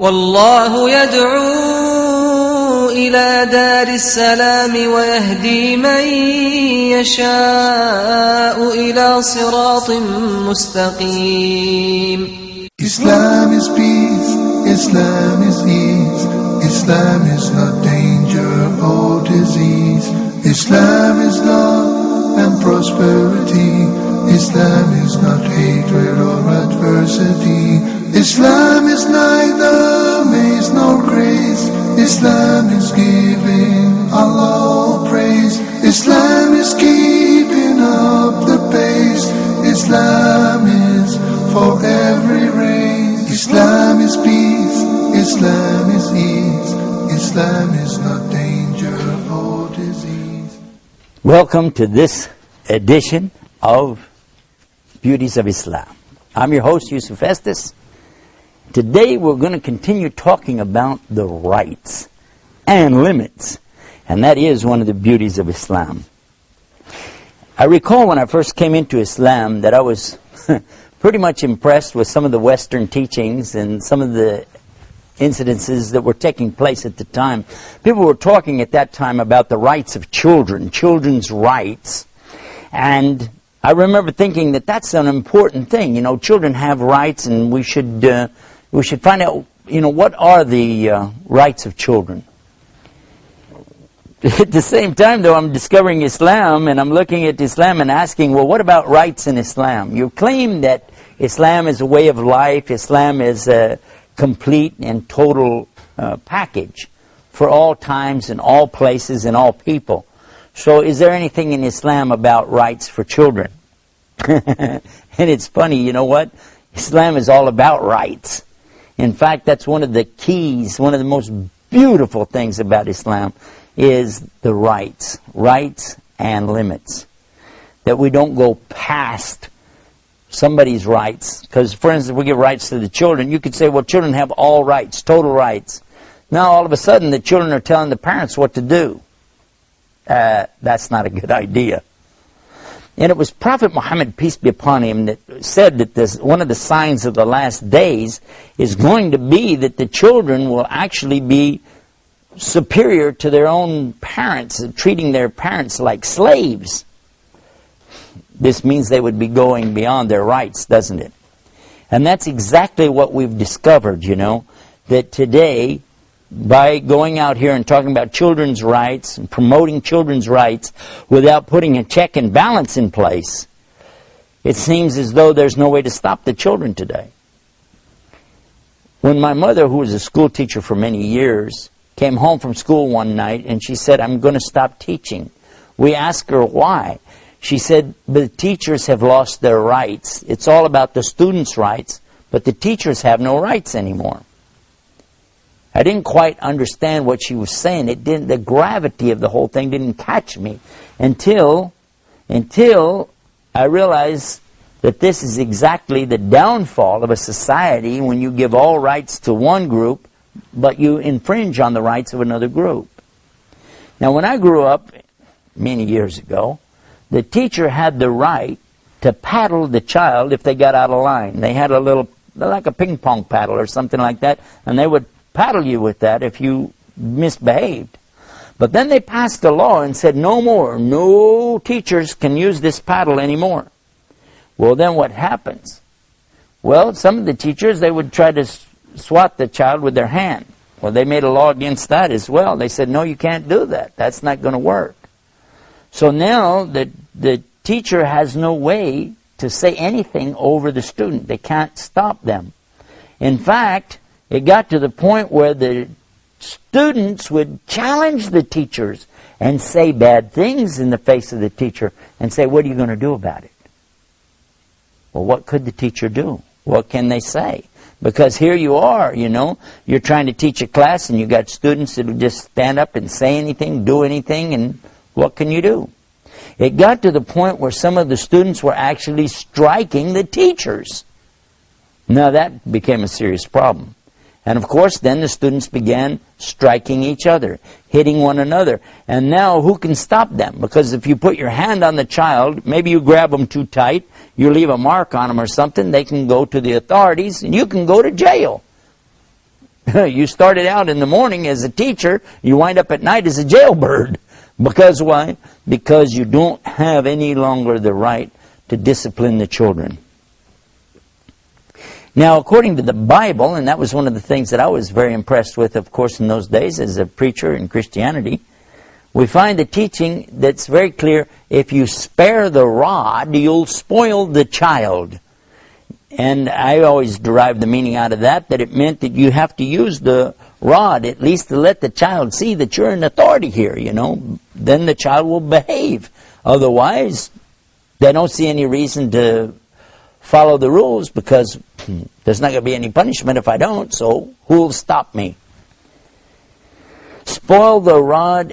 والله يدعو إلى دار السلام ويهدي من يشاء إلى صراط مستقيم. Islam is peace, Islam is ease, Islam is not danger or disease, Islam is love and prosperity, Islam is not hatred or adversity, Islam is neither maze nor grace, Islam is giving Allah praise, Islam is keeping up the pace, Islam is for every race, Islam is peace, Islam is ease, Islam is not danger or disease. Welcome to this edition of Beauties of Islam. I'm your host, Yusuf Estes. Today we're going to continue talking about the rights and limits, and that is one of the beauties of Islam. I recall when I first came into Islam that I was pretty much impressed with some of the Western teachings and some of the incidences that were taking place at the time. People were talking at that time about the rights of children, children's rights, and I remember thinking that that's an important thing. You know, children have rights, and we should find out, what are the rights of children. At the same time, though, I'm discovering Islam, and I'm looking at Islam and asking, well, what about rights in Islam? You claim that Islam is a way of life, Islam is a complete and total package for all times and all places and all people. So is there anything in Islam about rights for children? And it's funny, you know what? Islam is all about rights. In fact, that's one of the keys, one of the most beautiful things about Islam is the rights and limits. That we don't go past somebody's rights. Because, for instance, if we give rights to the children, you could say, well, children have all rights, total rights. Now, all of a sudden, the children are telling the parents what to do. That's not a good idea. And it was Prophet Muhammad, peace be upon him, that said that one of the signs of the last days is going to be that the children will actually be superior to their own parents, treating their parents like slaves. This means they would be going beyond their rights, doesn't it? And that's exactly what we've discovered, that today, by going out here and talking about children's rights and promoting children's rights without putting a check and balance in place, it seems as though there's no way to stop the children today. When my mother, who was a school teacher for many years, came home from school one night and she said, I'm going to stop teaching. We asked her why. She said, the teachers have lost their rights. It's all about the students' rights, but the teachers have no rights anymore. I didn't quite understand what she was saying. The gravity of the whole thing didn't catch me until I realized that this is exactly the downfall of a society when you give all rights to one group, but you infringe on the rights of another group. Now, when I grew up many years ago, the teacher had the right to paddle the child if they got out of line. They had a little, like a ping pong paddle or something like that, and they would paddle you with that if you misbehaved. But then they passed a law and said no teachers can use this paddle anymore. Well, then what happens? Well, some of the teachers, they would try to swat the child with their hand. Well, they made a law against that as well. They said, no, you can't do that. That's not going to work. So now the teacher has no way to say anything over the student. They can't stop them. In fact, it got to the point where the students would challenge the teachers and say bad things in the face of the teacher and say, what are you going to do about it? Well, what could the teacher do? What can they say? Because here you are, you're trying to teach a class and you got students that will just stand up and say anything, do anything, and what can you do? It got to the point where some of the students were actually striking the teachers. Now that became a serious problem. And of course, then the students began striking each other, hitting one another. And now who can stop them? Because if you put your hand on the child, maybe you grab them too tight, you leave a mark on them or something, they can go to the authorities and you can go to jail. You started out in the morning as a teacher, you wind up at night as a jailbird. Because why? Because you don't have any longer the right to discipline the children. Now, according to the Bible, and that was one of the things that I was very impressed with, of course, in those days as a preacher in Christianity, we find the teaching that's very clear: if you spare the rod, you'll spoil the child. And I always derived the meaning out of that it meant that you have to use the rod at least to let the child see that you're in authority here, you know. Then the child will behave. Otherwise, they don't see any reason to follow the rules, because there's not going to be any punishment if I don't, so who'll stop me? Spoil the rod,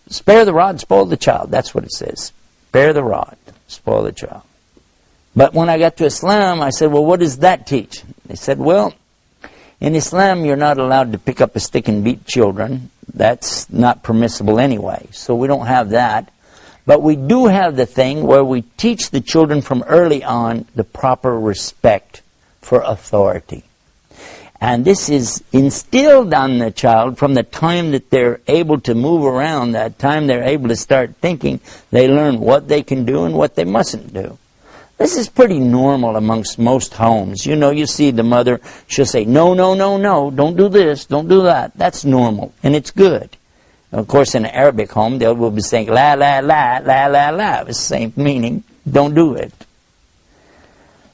spare the rod, spoil the child. That's what it says. Spare the rod, spoil the child. But when I got to Islam, I said, well, what does that teach? They said, well, in Islam, you're not allowed to pick up a stick and beat children. That's not permissible anyway, so we don't have that. But we do have the thing where we teach the children from early on the proper respect for authority. And this is instilled on the child from the time that they're able to move around, that time they're able to start thinking. They learn what they can do and what they mustn't do. This is pretty normal amongst most homes. You know, you see the mother, she'll say, no, no, no, no, don't do this, don't do that. That's normal, and it's good. Of course, in an Arabic home, they will be saying, la, la, la, la, la, la. It's the same meaning. Don't do it.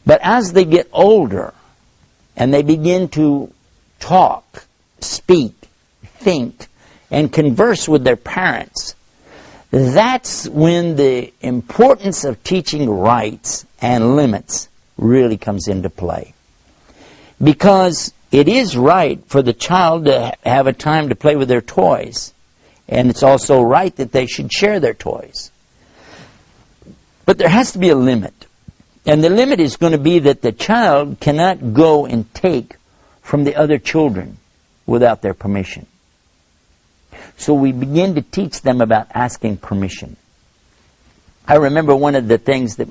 But as they get older, and they begin to talk, speak, think, and converse with their parents, that's when the importance of teaching rights and limits really comes into play. Because it is right for the child to have a time to play with their toys. And it's also right that they should share their toys. But there has to be a limit. And the limit is going to be that the child cannot go and take from the other children without their permission. So we begin to teach them about asking permission. I remember one of the things that